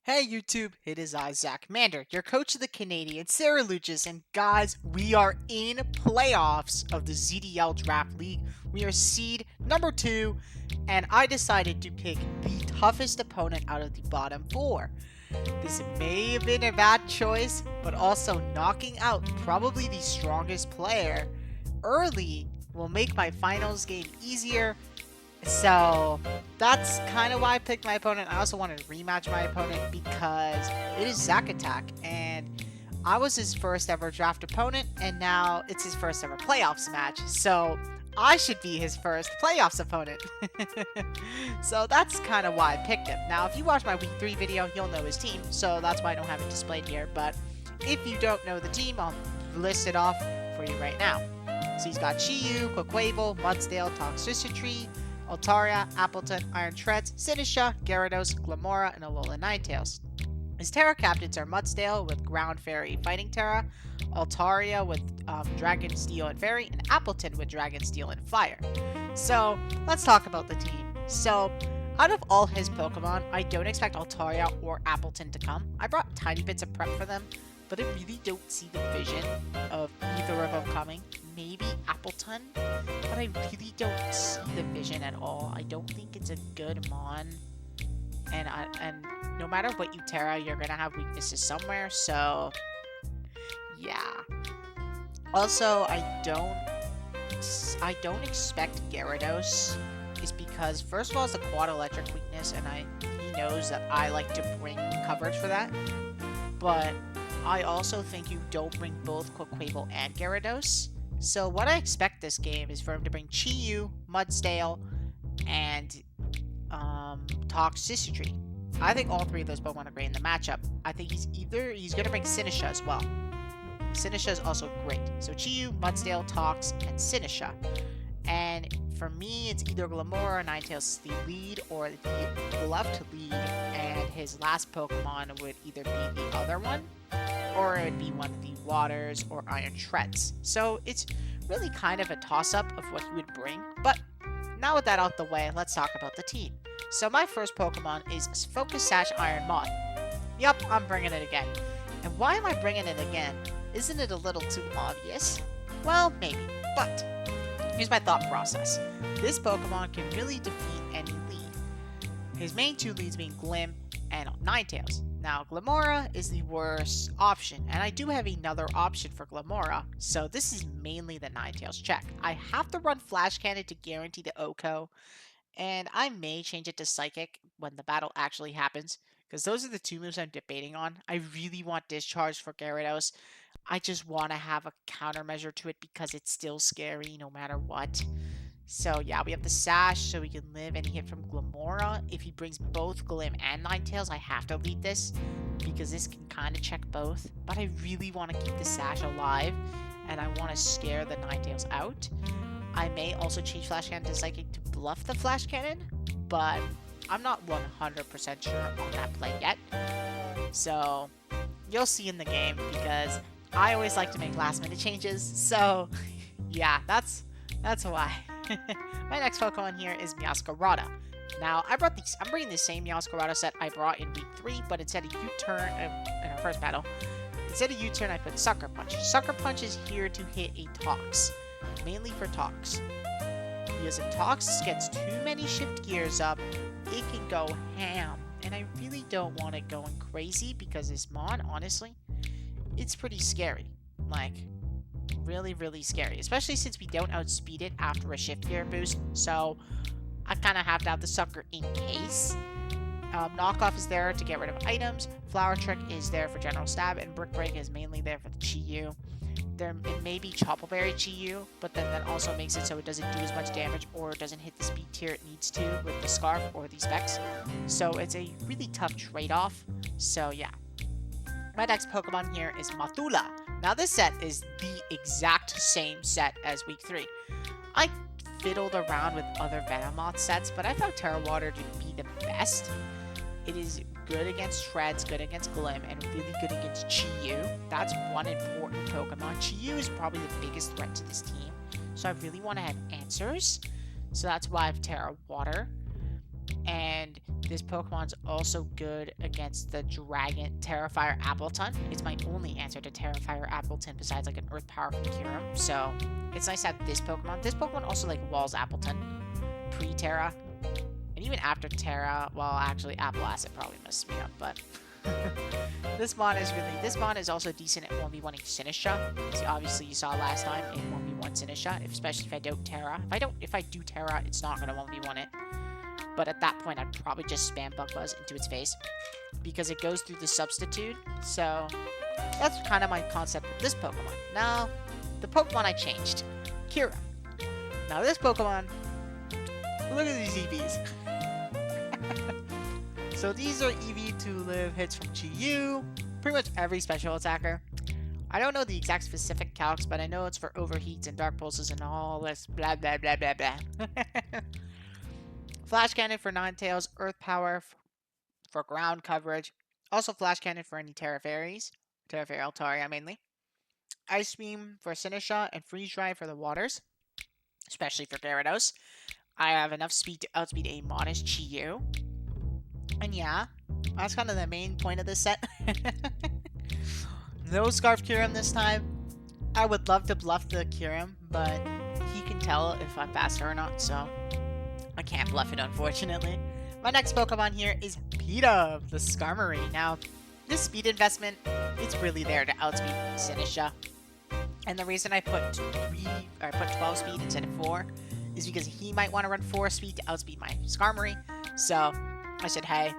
Hey YouTube, it is Zach Mander, your coach of the Canadian Sarah Luchas, and guys, we are in playoffs of the ZDL Draft League. We are seed number 2, and I decided to pick the toughest opponent out of the bottom 4. This may have been a bad choice, but also knocking out probably the strongest player early will make my finals game easier. So that's kind of why I picked my opponent. I also wanted to rematch my opponent because it is Zack Attack, and I was his first ever draft opponent, and now it's his first ever playoffs match. So I should be his first playoffs opponent. So that's kind of why I picked him. Now, if you watch my week 3 video, you'll know his team, so that's why I don't have it displayed here. But if you don't know the team, I'll list it off for you right now. So he's got Chiyu, Quaquaval, Mudsdale, Toxicity, Altaria, Appleton, Iron Treads, Sinisha, Gyarados, Glamora, and Alola Ninetales. His Terra captains are Mudsdale with Ground Fairy Fighting Terra, Altaria with Dragon Steel and Fairy, and Appleton with Dragon Steel and Fire. So let's talk about the team. So out of all his Pokemon, I don't expect Altaria or Appleton to come. I brought tiny bits of prep for them, but I really don't see the vision of either of them coming. Maybe Appleton, but I really don't see the vision at all. I don't think it's a good Mon, and no matter what you Terra, you're gonna have weaknesses somewhere. So yeah. Also, I don't expect Gyarados, is because first of all, it's a quad electric weakness, and he knows that I like to bring coverage for that. But I also think you don't bring both Quaquaval and Gyarados. So what I expect this game is for him to bring Chiyu, Mudsdale, and Toxicity. I think all three of those Pokemon are great in the matchup. I think he's going to bring Sinisha as well. Sinisha is also great. So Chiyu, Mudsdale, Tox, and Sinisha. And for me, it's either Glamora or Ninetales the lead, or the left lead, and his last Pokemon would either be the other one, or it would be one of the Waters or Iron Treads. So it's really kind of a toss-up of what he would bring. But now with that out the way, let's talk about the team. So my first Pokemon is Focus Sash Iron Moth. Yup, I'm bringing it again. And why am I bringing it again? Isn't it a little too obvious? Well, maybe, but here's my thought process. This Pokemon can really defeat any lead. His main two leads being Glim and Ninetales. Now, Glamora is the worst option, and I do have another option for Glamora, so this is mainly the Ninetales check. I have to run Flash Cannon to guarantee the OHKO, and I may change it to Psychic when the battle actually happens, because those are the two moves I'm debating on. I really want Discharge for Gyarados. I just want to have a countermeasure to it because it's still scary no matter what. So yeah, we have the Sash so we can live any hit from Glamora. If he brings both Glim and Ninetales, I have to lead this because this can kind of check both. But I really want to keep the Sash alive, and I want to scare the Ninetales out. I may also change Flash Cannon to Psychic to bluff the Flash Cannon, but I'm not 100% sure on that play yet. So you'll see in the game because I always like to make last minute changes. So yeah, that's why. My next Pokemon here is Meowscarada. Now, I'm bringing the same Meowscarada set I brought in week 3, but instead of U-turn in our first battle, instead of U-turn, I put Sucker Punch. Sucker Punch is here to hit a Tox, mainly for Tox. Because if Tox gets too many shift gears up, it can go ham. And I really don't want it going crazy because this Mon, honestly, it's pretty scary. Like, really, really scary. Especially since we don't outspeed it after a shift gear boost. So, I kind of have to have the Sucker in case. Knockoff is there to get rid of items. Flower Trick is there for general stab. And Brick Break is mainly there for the Chiyu. It may be Choppleberry Chiyu, but then that also makes it so it doesn't do as much damage or it doesn't hit the speed tier it needs to with the Scarf or the Specs. So it's a really tough trade-off. So yeah. My next Pokemon here is Mathula. Now this set is the exact same set as week 3. I fiddled around with other Venomoth sets, but I found Terra Water to be the best. It is good against Treads, good against Glim, and really good against Chiyu. That's one important Pokemon. Chiyu is probably the biggest threat to this team, so I really want to have answers. So that's why I have Terra Water. And This Pokemon's also good against the Dragon Terrifier Appleton. It's my only answer to Terrifier Appleton besides like an Earth Power from Kyurem. So it's nice to have this Pokemon. This Pokemon also like walls Appleton pre-Terra. And even after Terra, well actually Apple Acid probably messed me up, but this mon is also decent at 1v1ing Sinisha. So obviously you saw last time in 1v1 Sinisha, especially if I don't Terra. If I do Terra, it's not gonna 1v1 it. But at that point, I'd probably just spam Bug Buzz into its face because it goes through the substitute. So that's kind of my concept with this Pokemon. Now, the Pokemon I changed, Kira. Now this Pokemon, look at these EVs. So these are EV to live hits from Chi-Yu, pretty much every special attacker. I don't know the exact specific calcs, but I know it's for overheats and dark pulses and all this blah blah blah blah blah. Flash Cannon for Ninetales, Earth Power for ground coverage. Also Flash Cannon for any Terra Fairies. Terra Fairy Altaria mainly. Ice Beam for Sinisha and Freeze Dry for the waters. Especially for Gyarados. I have enough speed to outspeed a modest Chi-Yu. And yeah, that's kind of the main point of this set. No Scarf Kyurem this time. I would love to bluff the Kyurem, but he can tell if I'm faster or not, so I can't bluff it, unfortunately. My next Pokemon here is Peta, the Skarmory. Now, this speed investment, it's really there to outspeed Sinisha. And the reason I put 12 speed instead of 4 is because he might want to run 4 speed to outspeed my Skarmory. So I said, hey,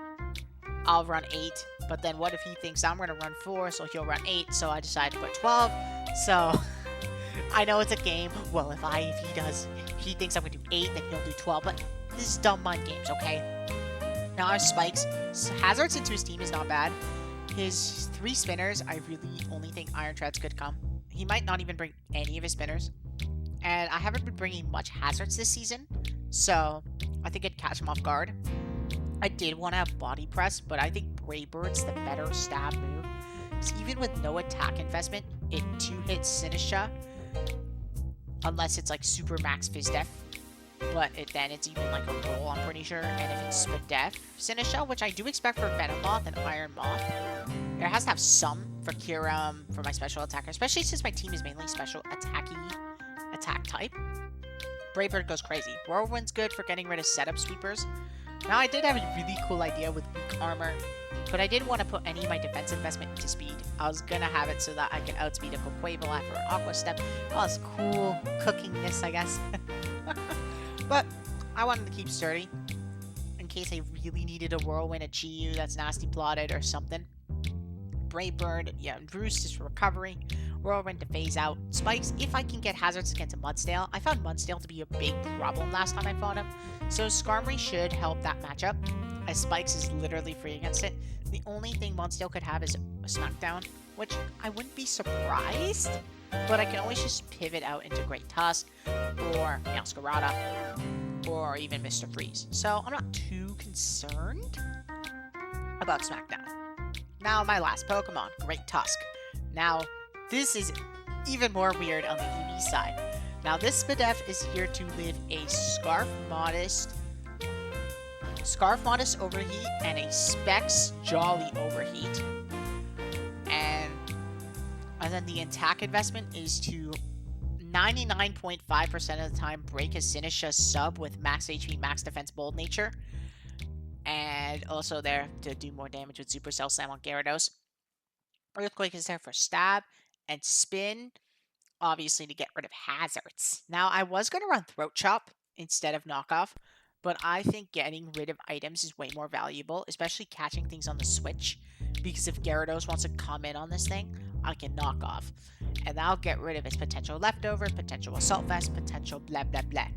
I'll run 8. But then what if he thinks I'm going to run 4, so he'll run 8. So I decided to put 12. So I know it's a game. Well, if he thinks I'm going to do 8, then he'll do 12. But this is dumb mind games, okay? Now our Spikes. Hazards into his team is not bad. His 3 spinners, I really only think Iron Treads could come. He might not even bring any of his spinners. And I haven't been bringing much hazards this season. So I think it'd catch him off guard. I did want to have Body Press, but I think Brave Bird's the better stab move. Because even with no attack investment, it 2-hits Sinisha. Unless it's like Super Max Fizdef. But then it's even like a roll, I'm pretty sure. And if it's Spadef Sinisha, which I do expect for Venom Moth and Iron Moth, it has to have some for Kyurem, for my special attacker. Especially since my team is mainly special attack type. Brave Bird goes crazy. Whirlwind's good for getting rid of setup sweepers. Now, I did have a really cool idea with weak armor, but I didn't want to put any of my defense investment into speed. I was going to have it so that I could outspeed a Quavel after an Aqua Step. Oh, it's cool cookingness, I guess. But I wanted to keep sturdy, in case I really needed a Whirlwind, a Chi-Yu that's nasty plotted or something. Brave Bird, yeah, Roost is for recovery. Whirlwind to phase out. Spikes, if I can get hazards against a Mudsdale. I found Mudsdale to be a big problem last time I fought him. So Skarmory should help that matchup, as Spikes is literally free against it. The only thing Mudsdale could have is a Smackdown, which I wouldn't be surprised, but I can always just pivot out into Great Tusk, or Meowscarada, or even Mr. Freeze. So I'm not too concerned about Smackdown. Now my last Pokemon, Great Tusk. Now, this is even more weird on the EV side. Now, this Spadef is here to live a Scarf Modest Overheat and a Specs Jolly Overheat. And then the attack investment is to 99.5% of the time break a Sinisha sub with max HP, max defense, bold nature. And also there to do more damage with Supercell Slam on Gyarados. Earthquake is there for stab. And spin, obviously, to get rid of hazards. Now, I was going to run Throat Chop instead of Knockoff, but I think getting rid of items is way more valuable, especially catching things on the switch, because if Gyarados wants to come in on this thing, I can knock off. And that'll get rid of its potential leftovers, potential Assault Vest, potential blah blah blah.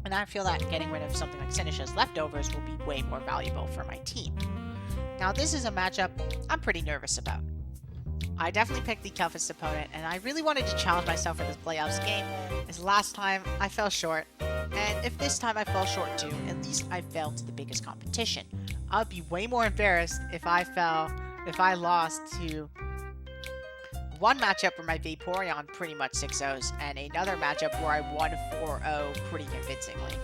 And I feel that getting rid of something like Sinisha's leftovers will be way more valuable for my team. Now, this is a matchup I'm pretty nervous about. I definitely picked the toughest opponent, and I really wanted to challenge myself for this playoffs game, as last time I fell short, and if this time I fell short too, at least I fell to the biggest competition. I'd be way more embarrassed if I lost to one matchup where my Vaporeon pretty much 6-0s, and another matchup where I won 4-0 pretty convincingly.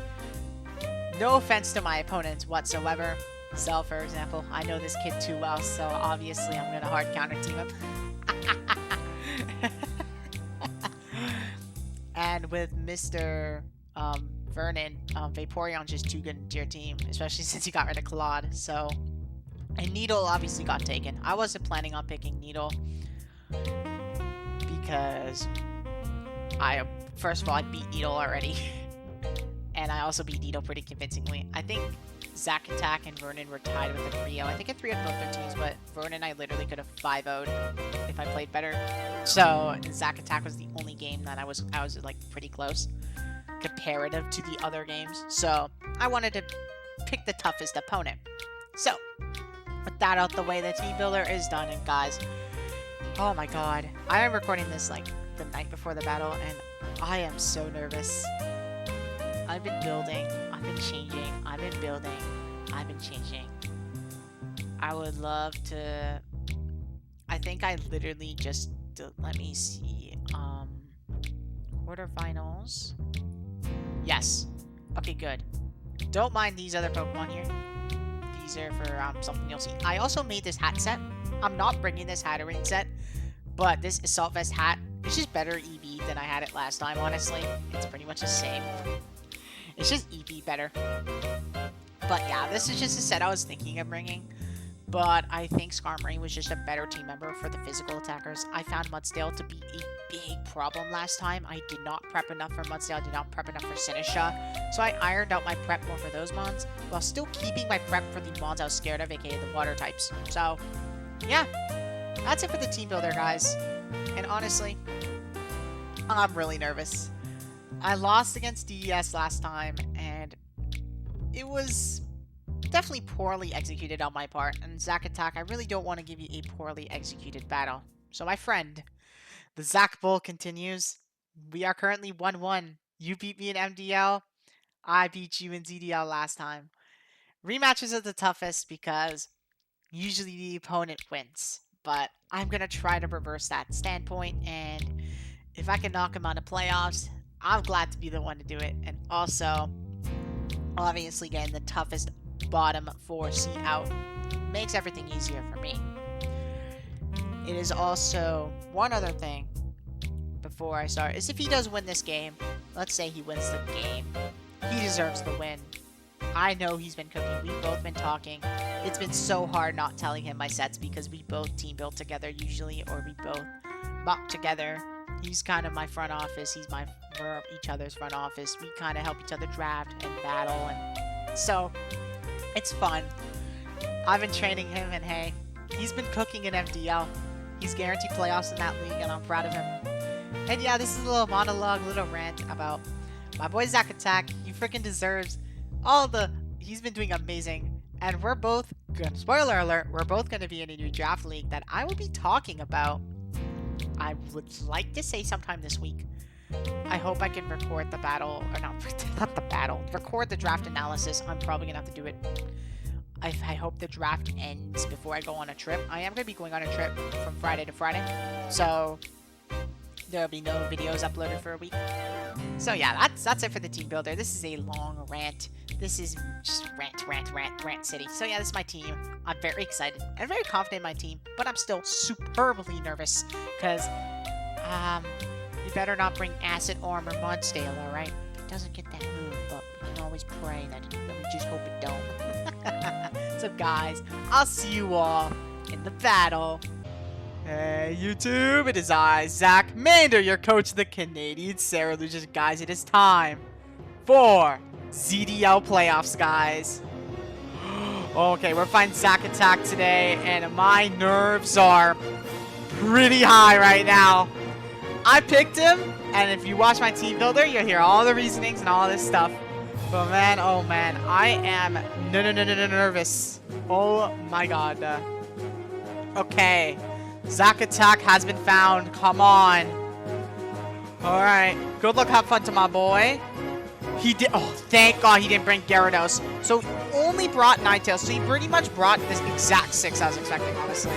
No offense to my opponents whatsoever. Cell, for example. I know this kid too well, so obviously I'm gonna hard counter team him. And with Mr. Vernon, Vaporeon's just too good into your team, especially since you got rid of Claude. So, and Needle obviously got taken. I wasn't planning on picking Needle because first of all, I beat Needle already. And I also beat Needle pretty convincingly. I think Zack Attack and Vernon were tied with a 3-0. I think I 3-0'd both their teams, but Vernon I literally could have 5-0'd if I played better. So Zack Attack was the only game that I was like pretty close comparative to the other games. So I wanted to pick the toughest opponent. So with that out the way, the team builder is done. And guys, oh my god, I am recording this like the night before the battle, and I am so nervous. I've been building, I've been changing, I've been building, I've been changing. I would love to... I think I literally just... Let me see. Quarterfinals. Yes. Okay, good. Don't mind these other Pokemon here. These are for something you'll see. I also made this hat set. I'm not bringing this Hatterene set, but this Assault Vest hat is just better EV than I had it last time, honestly. It's pretty much the same. It's just EV better. But yeah, this is just a set I was thinking of bringing. But I think Skarmory was just a better team member for the physical attackers. I found Mudsdale to be a big problem last time. I did not prep enough for Mudsdale. I did not prep enough for Sinisha. So I ironed out my prep more for those mons, while still keeping my prep for the mons I was scared of, aka the water types. So, yeah. That's it for the team builder, guys. And honestly, I'm really nervous. I lost against DES last time, and it was definitely poorly executed on my part. And Zack Attack, I really don't want to give you a poorly executed battle. So my friend, the Zack Bull continues. We are currently 1-1. You beat me in MDL. I beat you in ZDL last time. Rematches are the toughest because usually the opponent wins. But I'm going to try to reverse that standpoint, and if I can knock him out of playoffs, I'm glad to be the one to do it. And also, obviously getting the toughest bottom 4 seed out makes everything easier for me. It is also one other thing before I start, is if he does win this game, let's say he wins the game, he deserves the win. I know he's been cooking. We've both been talking. It's been so hard not telling him my sets because we both team build together usually, or we both mock together. He's kind of my front office. We're each other's front office. We kind of help each other draft and battle, and so it's fun. I've been training him, and hey, he's been cooking in MDL. He's guaranteed playoffs in that league, and I'm proud of him. And yeah, this is a little monologue, a little rant about my boy Zack Attack. He freaking deserves all the... He's been doing amazing, and we're both... Spoiler alert, we're both going to be in a new draft league that I will be talking about. I would like to say sometime this week. I hope I can record the battle, or not the battle, record the draft analysis. I'm probably going to have to do it. I hope the draft ends before I go on a trip. I am going to be going on a trip from Friday to Friday, so there'll be no videos uploaded for a week. So yeah, that's it for the team builder. This is a long rant. This is just rant city. So yeah, this is my team. I'm very excited and very confident in my team, but I'm still superbly nervous because you better not bring Acid Arm or Mudsdale, alright? It doesn't get that move, but we can always pray that we just hope it don't. So guys, I'll see you all in the battle. Hey YouTube, it is I, Zach Mander, your coach of the Canadian Sarah Lucius. Guys, it is time for ZDL playoffs, guys. Okay, we're fighting Zack Attack today, and my nerves are pretty high right now. I picked him, and if you watch my team builder, you'll hear all the reasonings and all this stuff. But man, oh man, I am nervous. Oh my god. Okay. Zack Attack has been found. Come on. Alright. Good luck, have fun to my boy. He did. Oh, thank God he didn't bring Gyarados. So he only brought Ninetales. So he pretty much brought this exact 6 I was expecting, honestly.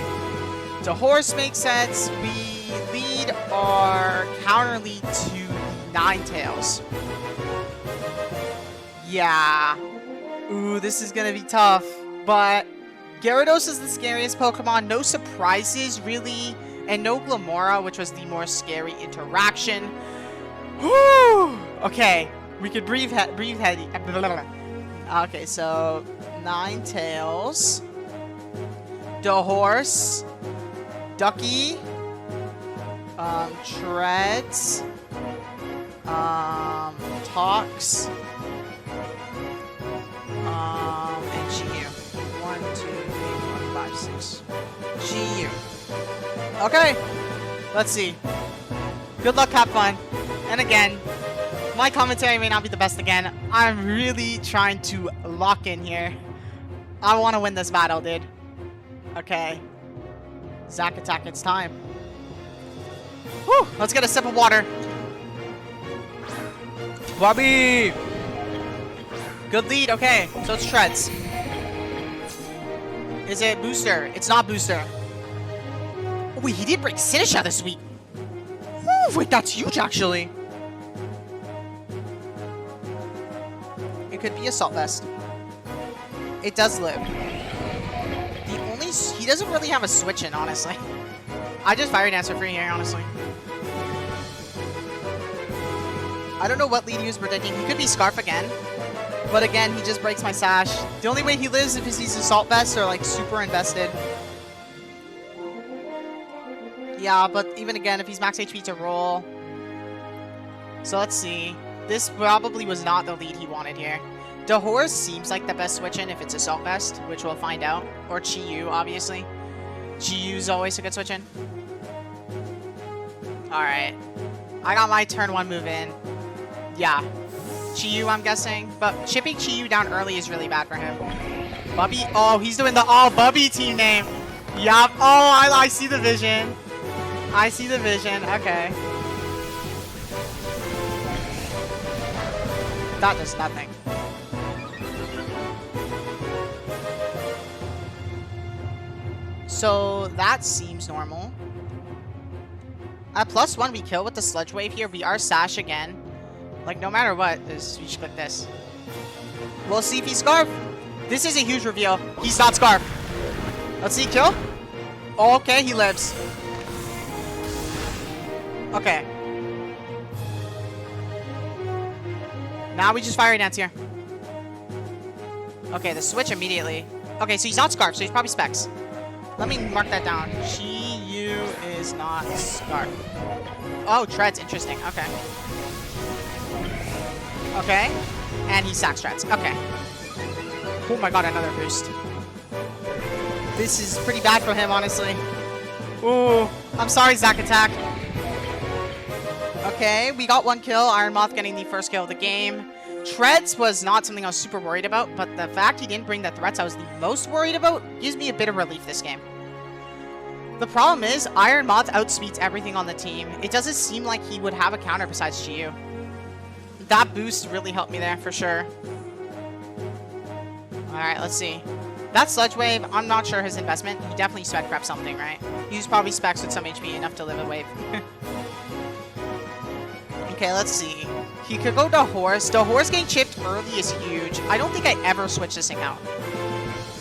So Horse makes sense. We lead our counter lead to Ninetales. Yeah. Ooh, this is gonna be tough. But Gyarados is the scariest Pokemon. No surprises, really. And no Glamora, which was the more scary interaction. Whew! Okay, we could breathe heavy. Okay, so Ninetales, horse, Ducky, Treads, Talks, and GU. 1, 2, 3, 4, 5, 6. GU. Okay, let's see. Good luck, have fun. And again, my commentary may not be the best again. I'm really trying to lock in here. I want to win this battle, dude. Okay. Zack attack, it's time. Whew, let's get a sip of water. Bobby! Good lead, okay. So it's Shreds. Is it Booster? It's not Booster. Oh, wait, he did break Sinisha this week. Ooh, wait, that's huge, actually. It could be Assault Vest. It does live. He doesn't really have a switch in, honestly. I just Fire Dance for free here, honestly. I don't know what lead he was predicting. He could be Scarf again. But again, he just breaks my Sash. The only way he lives is if he's Assault Vest or like super invested. Yeah, but even again, if he's max HP to roll. So let's see. This probably was not the lead he wanted here. horse seems like the best switch in if it's Assault Vest, which we'll find out. Or Chi-Yu, obviously. Chi-Yu's always a good switch in. Alright. I got my turn 1 move in. Yeah. Chi-Yu, I'm guessing. But chipping Chi-Yu down early is really bad for him. Bubby? Oh, he's doing the all-Bubby team name. Yup. Oh, I see the vision. I see the vision. Okay. That does nothing. So that seems normal. At +1 we kill with the Sludge Wave here. We are Sash again. Like no matter what, we should click this. We'll see if he's Scarf. This is a huge reveal. He's not Scarf. Let's see, kill. Oh, okay, he lives. Okay. Now we just Fire Dance here. Okay, the switch immediately. Okay, so he's not Scarf, so he's probably Specs. Let me mark that down. Chi-Yu is not Scarf. Oh, Treads, interesting. Okay. Okay. And he sacks Treads. Okay. Oh my god, another boost. This is pretty bad for him, honestly. Ooh. I'm sorry, Zack attack. Okay, we got 1 kill. Iron Moth getting the first kill of the game. Treads was not something I was super worried about, but the fact he didn't bring the threats I was the most worried about gives me a bit of relief this game. The problem is, Iron Moth outspeeds everything on the team. It doesn't seem like he would have a counter besides Chi-Yu. That boost really helped me there, for sure. Alright, let's see. That Sludge Wave, I'm not sure his investment. He definitely spec prep something, right? He's probably specs with some HP enough to live a wave. Okay, let's see. He could go horse. Horse getting chipped early is huge. I don't think I ever switch this thing out.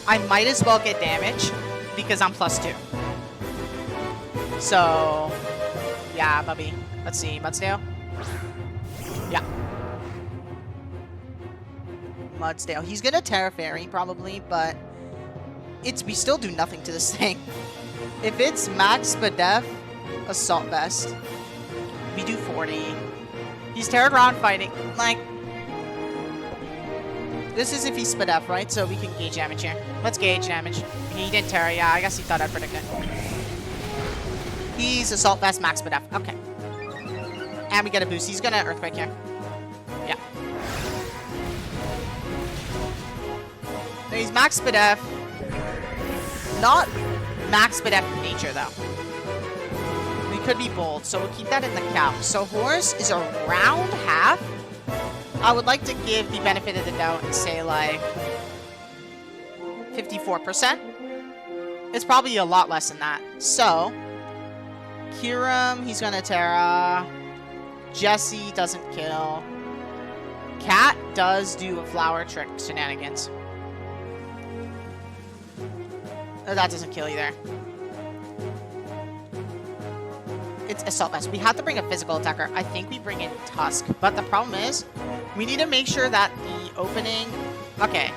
I might as well get damage because I'm +2. So, yeah, Bubby. Let's see. Mudsdale? Yeah. Mudsdale. He's gonna Terra Fairy, probably, but we still do nothing to this thing. If it's Max Spadef, Assault Vest, we do 40. He's Terra Ground fighting. Like, this is if he's Spadef, right? So we can gauge damage here. Let's gauge damage. He didn't Terra. Yeah, I guess he thought I'd predict it. He's Assault Vest, Max Spadef. Okay. And we get a boost. He's gonna Earthquake here. Yeah. He's Max Spadef. Not Max Spadef nature, though. We could be bold, so we'll keep that in the cap. So horse is around half. I would like to give the benefit of the doubt and say, like, 54%. It's probably a lot less than that. So, Kiram, he's gonna Terra. Jesse doesn't kill. Cat does do a flower trick shenanigans. That doesn't kill either. It's Assault Vest. We have to bring a physical attacker. I think we bring in Tusk. But the problem is, we need to make sure that the opening... Okay.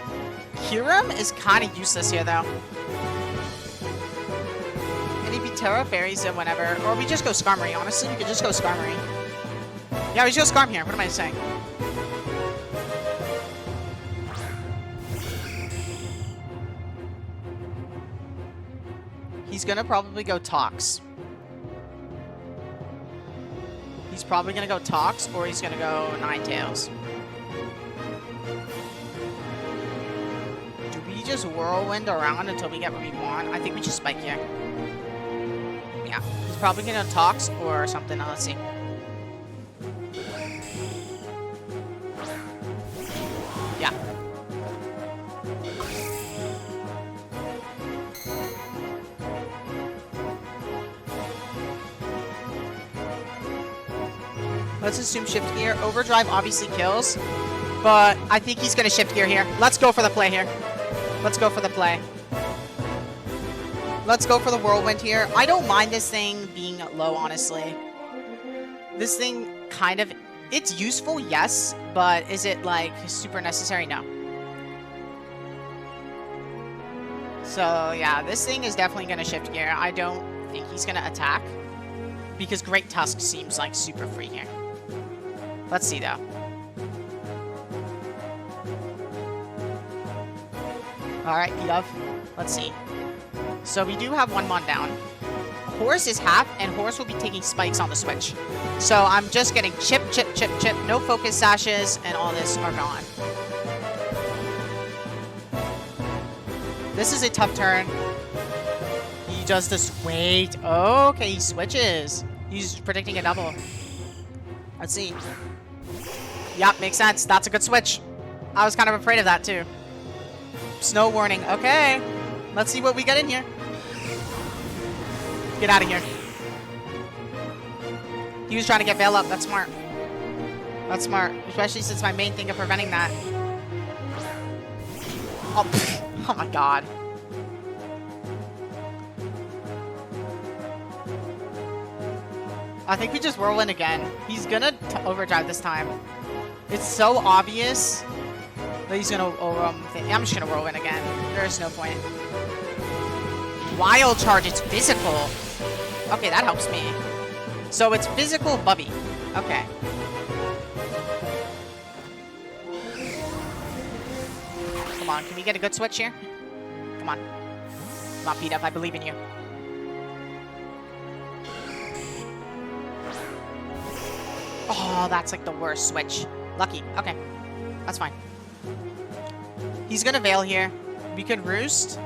Hiram is kind of useless here, though. And if he Terra Fairies him whenever... Or we just go Skarmory. Honestly, we could just go Skarmory. Yeah, we just go Skarm here. What am I saying? He's gonna probably go Tox. He's probably gonna go Tox, or he's gonna go Ninetales. Do we just whirlwind around until we get what we want? I think we just spike here. Yeah, he's probably gonna Tox or something. Now, let's see. Yeah. Let's assume shift gear. Overdrive obviously kills, but I think he's gonna shift gear here. Let's go for the play here. Let's go for the play. Let's go for the whirlwind here. I don't mind this thing being low, honestly. This thing kind of... It's useful, yes, but is it, like, super necessary? No. So, yeah, this thing is definitely gonna shift gear. I don't think he's gonna attack, because Great Tusk seems, like, super free here. Let's see, though. Alright, Edov. Let's see. So we do have one Mon down. Horse is half, and Horse will be taking spikes on the switch. So I'm just getting chip, chip, chip, chip. No focus sashes, and all this are gone. This is a tough turn. He does this. Wait. Okay, he switches. He's predicting a double. Let's see. Yep, makes sense. That's a good switch. I was kind of afraid of that, too. Snow warning. Okay. Let's see what we get in here. Get out of here. He was trying to get Veil up. That's smart. That's smart. Especially since my main thing of preventing that. Oh, pfft. Oh my god. I think we just whirlwind again. He's gonna overdrive this time. It's so obvious that he's gonna I'm just gonna whirlwind again. There's no point. Wild charge, it's physical. Okay, that helps me. So it's physical Bubby. Okay. Come on, can we get a good switch here? Come on. Come on, Pete up, I believe in you. Oh, that's like the worst switch. Lucky. Okay. That's fine. He's gonna Veil here. We could Roost.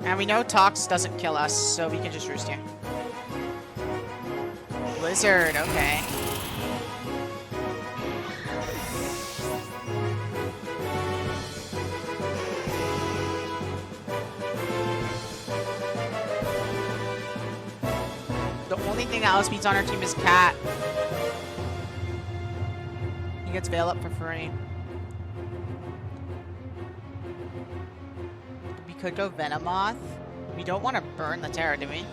And we know Tox doesn't kill us, so we can just Roost here. Blizzard, okay. The only thing that outspeeds on our team is Cat. He gets Veil up for free. We could go Venomoth. We don't want to burn the Terra, do we?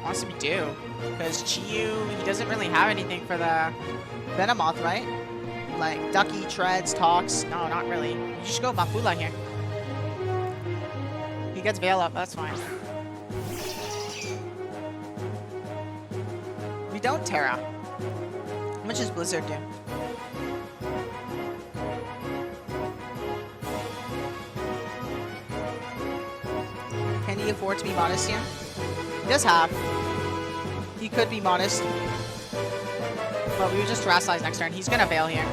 Honestly, we do. Because Chiyu, he doesn't really have anything for the Venomoth, right? Like Ducky, Treads, Tox. No, not really. You just go Mafula here. He gets Veil up, that's fine. We don't Terra. How much does Blizzard do? Can he afford to be modest here? He does have. He could be modest. But we would just Terrasilize next turn. He's gonna Veil here.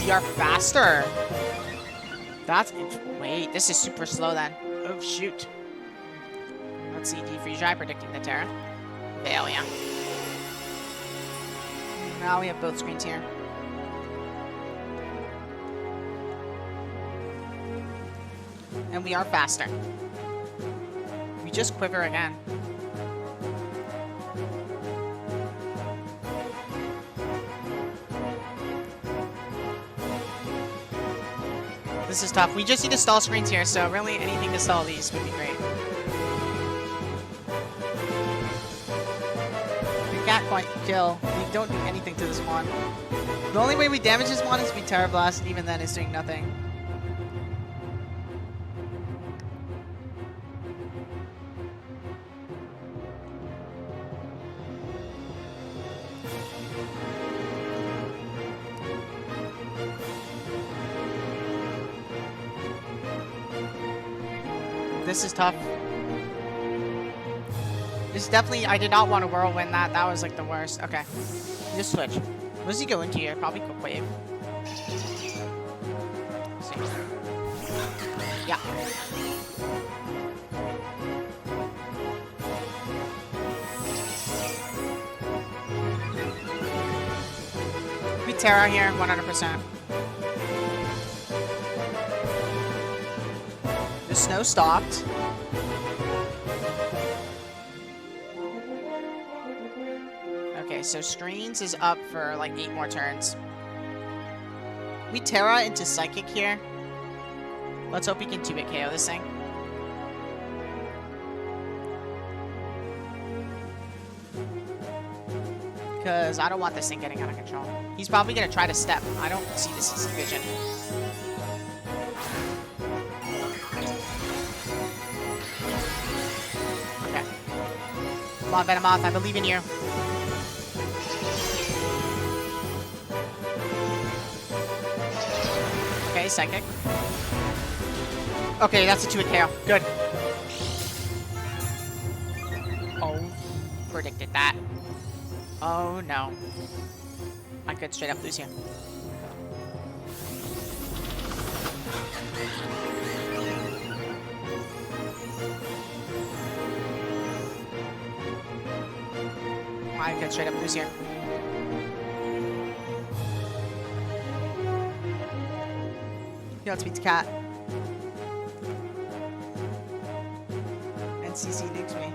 We are faster. That's... Wait, this is super slow then. Oh, shoot. Let's see, Defreeze predicting the Terra. Veil, yeah. Now we have both screens here. And we are faster. We just Quiver again. This is tough. We just need to stall screens here, so really anything to stall these would be great. We can't quite kill. We don't do anything to this one. The only way we damage this one is we Terra Blast, and even then it's doing nothing. This is tough. This is definitely, I did not want to whirlwind that. That was like the worst. Okay. Just switch. What does he go into here? Probably quick wave. Yeah. We Terra here, 100%. The snow stopped. Okay, so screens is up for like 8 more turns. We Terra into Psychic here. Let's hope we can 2-bit KO this thing. Because I don't want this thing getting out of control. He's probably going to try to step. I don't see this as vision. Okay. Come on, Venomoth, I believe in you. Okay, Psychic. Okay, that's a 2-hit KO. Good. Oh, predicted that. Oh, no. I could straight up lose here. I could straight up lose here. He outspeeds Cat. And CC nukes me.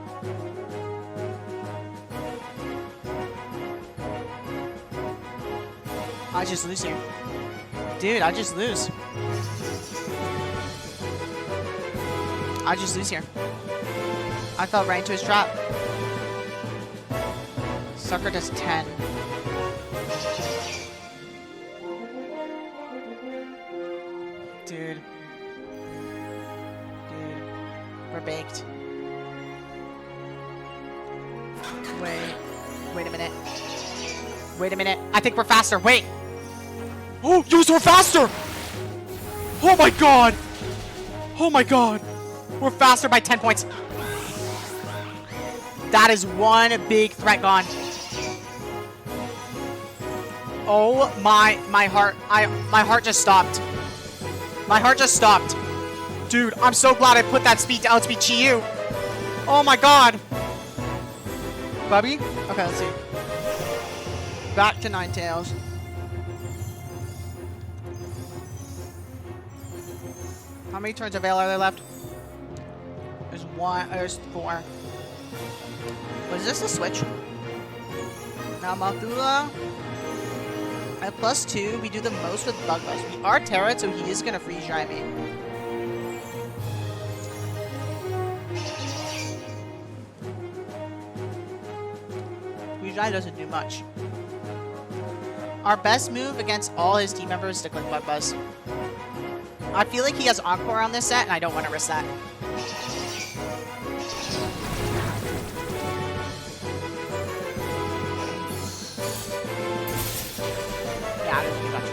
I just lose here. Dude, I just lose. I just lose here. I fell right into his trap. Sucker does 10. Dude. We're baked. Wait a minute. Wait a minute. I think we're faster. Wait. Oh, you we're faster! Oh my god! Oh my god! We're faster by 10 points. That is one big threat gone. Oh my heart. My heart just stopped. My heart just stopped. Dude, I'm so glad I put that speed to outspeed Chi-Yu. Oh my god. Bubby? Okay, let's see. Back to Ninetales. How many turns of Veil are there left? There's 1, there's 4. Was this a switch? Now Malthula. At +2, we do the most with Bug Buzz. We are Terra, so he is gonna freeze dry me. Freeze dry doesn't do much. Our best move against all his team members is to click Bug Buzz. I feel like he has Encore on this set, and I don't want to risk that. Yeah, I don't do much.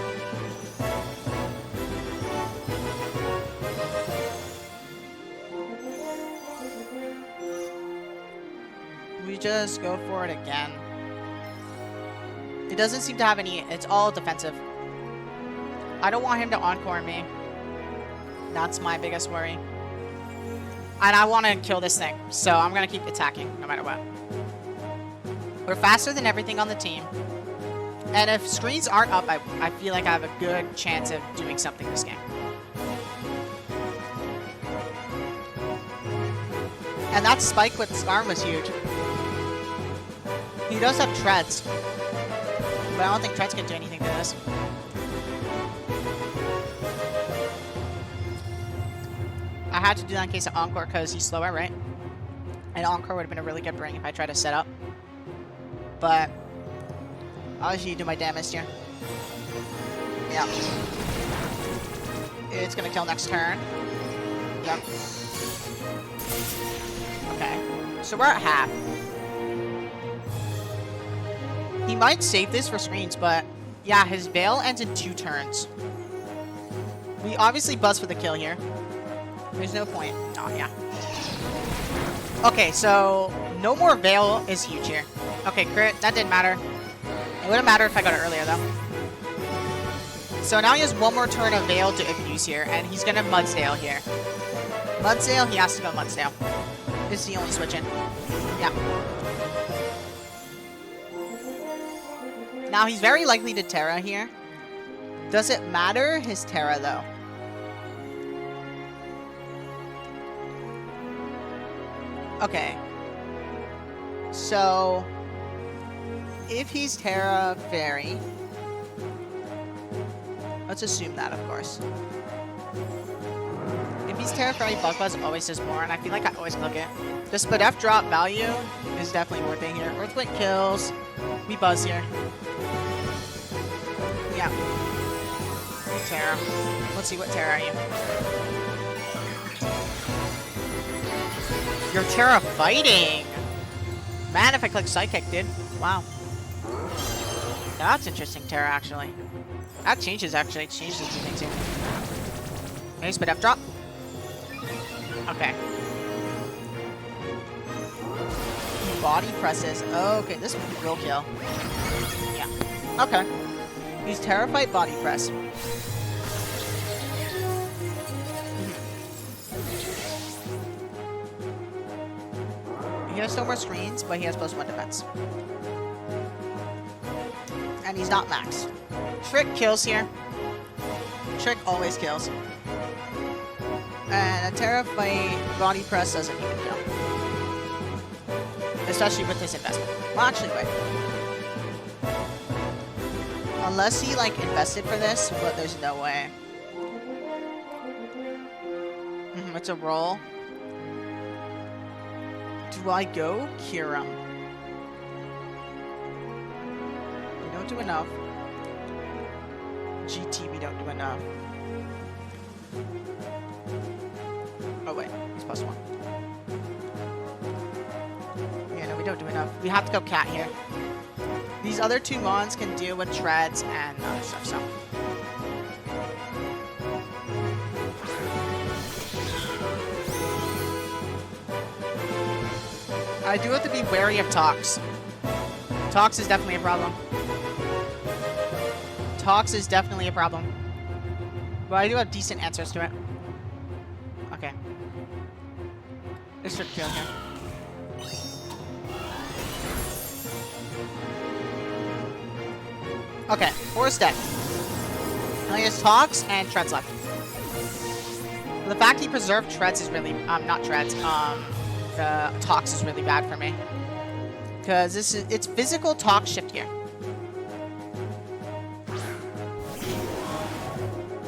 We just go for it again. It doesn't seem to have any... It's all defensive. I don't want him to Encore me. That's my biggest worry. And I want to kill this thing, so I'm going to keep attacking no matter what. We're faster than everything on the team. And if screens aren't up, I feel like I have a good chance of doing something this game. And that spike with Skarm was huge. He does have treads. But I don't think treads can do anything to this. I had to do that in case of Encore because he's slower, right? And Encore would have been a really good bring if I tried to set up. But I'll usually do my damage here. Yeah. It's gonna kill next turn. Yep. Okay. So we're at half. He might save this for screens, but yeah, his Veil ends in 2 turns. We obviously buzz for the kill here. There's no point. Oh, yeah. Okay, so no more Veil is huge here. Okay, crit. That didn't matter. It wouldn't matter if I got it earlier, though. So now he has 1 more turn of Veil to abuse here, and he's going to Mudsdale here. Mudsdale, he has to go Mudsdale. This is the only switch in. Yeah. Now, he's very likely to Terra here. Does it matter his Terra, though? Okay. So, if he's Terra Fairy, let's assume that, of course. If he's Terra Fairy, Bug Buzz always does more, and I feel like I always click it. The Spadef drop value is definitely worth it here. Earthquake kills. We buzz here. Yeah. Terra. Let's see, what Terra are you? You're Terra fighting! Man, if I click Psychic, dude. Wow. That's interesting, Terra, actually. That changes, actually. It changes the thing, too. Okay, Spadef drop. Okay. Body presses. Okay, this will kill. Yeah. Okay. He's Terrified Body Press. He has no more screens, but he has +1 defense. And he's not max. Trick kills here. Trick always kills. And a Terrified Body Press doesn't even kill. Especially with this investment. Well, actually, wait. Unless he, like, invested for this, but there's no way. It's a roll. Do I go Kiram? We don't do enough. GT, we don't do enough. Oh, wait. He's +1. Yeah, no, we don't do enough. We have to go Cat here. These other 2 Mons can deal with treads and other stuff, so. I do have to be wary of Tox. Tox is definitely a problem. Tox is definitely a problem. But I do have decent answers to it. Okay. This should kill him. Okay, 4 is dead. Now he has Tox and Treads left. The fact he preserved Treads is really, not Treads, the Tox is really bad for me. Because it's physical Tox shift here.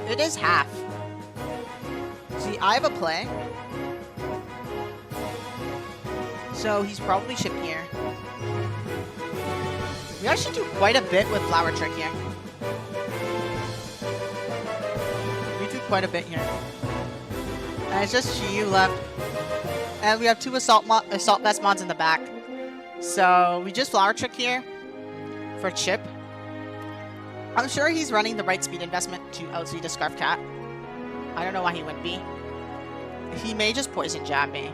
It is half. See, I have a play. So he's probably shift here. We actually do quite a bit with Flower Trick here. We do quite a bit here. And it's just Shiyu left. And we have 2 Assault Vest Mons in the back. So we just Flower Trick here for Chip. I'm sure he's running the right speed investment to outspeed a Scarf Cat. I don't know why he wouldn't be. He may just Poison Jab me,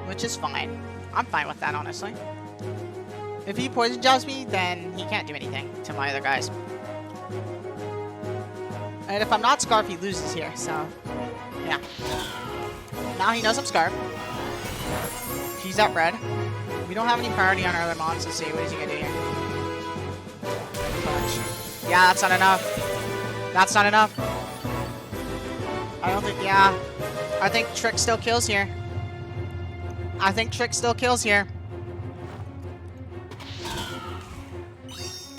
which is fine. I'm fine with that, honestly. If he Poison Jabs me, then he can't do anything to my other guys. And if I'm not Scarf, he loses here, so yeah. Now he knows I'm Scarf. He's at red. We don't have any priority on our other Mons. Let's see, what is he gonna do here? Punch. Yeah, that's not enough. That's not enough. I don't think, yeah. I think Trick still kills here. I think Trick still kills here.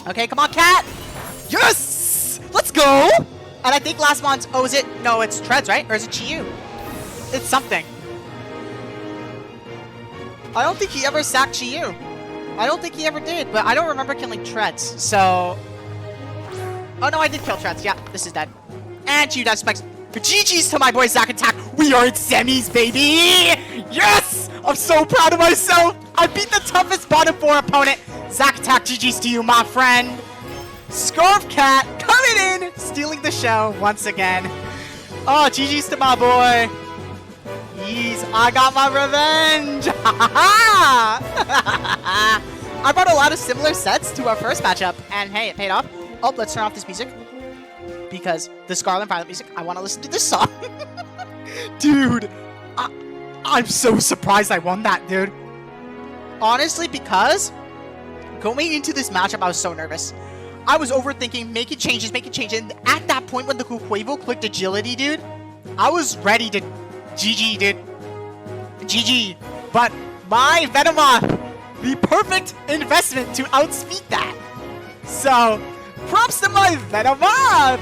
Okay, come on, Cat! Yes! Let's go! And I think last Mons, oh, is it? No, it's Treads, right? Or is it Chiyu? It's something. I don't think he ever sacked Chiyu. I don't think he ever did, but I don't remember killing Treads, so... Oh no, I did kill Treads. Yeah, this is dead. And Chiyu does spikes. GG's to my boy Zack Attack. We are in semis, baby! Yes! I'm so proud of myself. I beat the toughest bottom 4 opponent. Zack Attack, GG's to you, my friend. Scarf Cat coming in, stealing the show once again. Oh, GG's to my boy. Jeez, I got my revenge. I brought a lot of similar sets to our first matchup, and hey, it paid off. Oh, let's turn off this music. Because the Scarlet Violet music, I want to listen to this song. Dude, I'm so surprised I won that, dude. Honestly, because going into this matchup, I was so nervous. I was overthinking, making changes. And at that point, when the Kuquevo clicked agility, dude, I was ready to GG, dude. GG. But my Venomoth, the perfect investment to outspeed that. So... props to my Venomoth!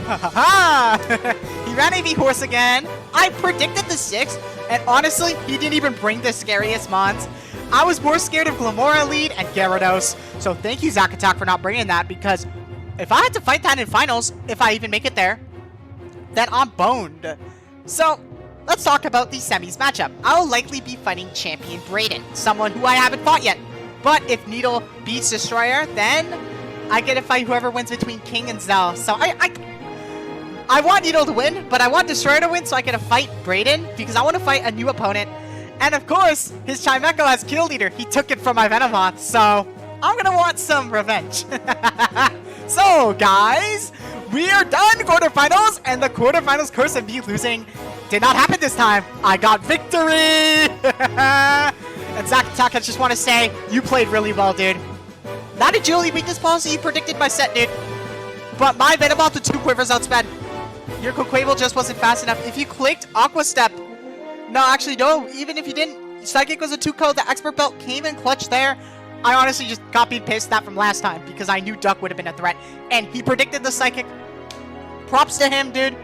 He ran AV Horse again. I predicted the 6, and honestly, he didn't even bring the scariest mons. I was more scared of Glamora lead and Gyarados, so thank you, Zack Attack, for not bringing that, because if I had to fight that in finals, if I even make it there, then I'm boned. So, let's talk about the semis matchup. I'll likely be fighting Champion Brayden, someone who I haven't fought yet. But if Needle beats Destroyer, then I get to fight whoever wins between King and Zell. So I want Needle to win, but I want Destroyer to win so I get to fight Brayden because I want to fight a new opponent. And of course, his Chimecho has Kill Leader. He took it from my Venomoth, so I'm gonna want some revenge. So guys, we are done quarterfinals, and the quarterfinals curse of me losing did not happen this time. I got victory! And Zack Attack, I just want to say, you played really well, dude. That agility weakness policy, you predicted my set, dude. But my Venomoth with 2 quivers outsped. Your Kuquevo just wasn't fast enough. If you clicked Aqua Step... No, actually, no. Even if you didn't, Psychic was a 2-code. The Expert Belt came in clutch there. I honestly just copied pasted that from last time because I knew Duck would have been a threat. And he predicted the Psychic. Props to him, dude.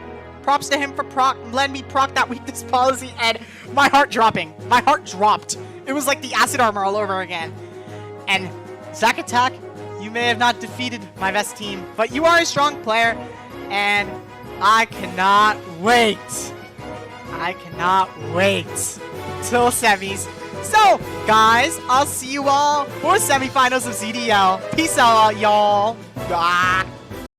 Props to him for letting me proc that weakness policy, and my heart dropping. My heart dropped. It was like the acid armor all over again. And Zack Attack, you may have not defeated my best team, but you are a strong player, and I cannot wait. I cannot wait till semis. So, guys, I'll see you all for semifinals of ZDL. Peace out, y'all.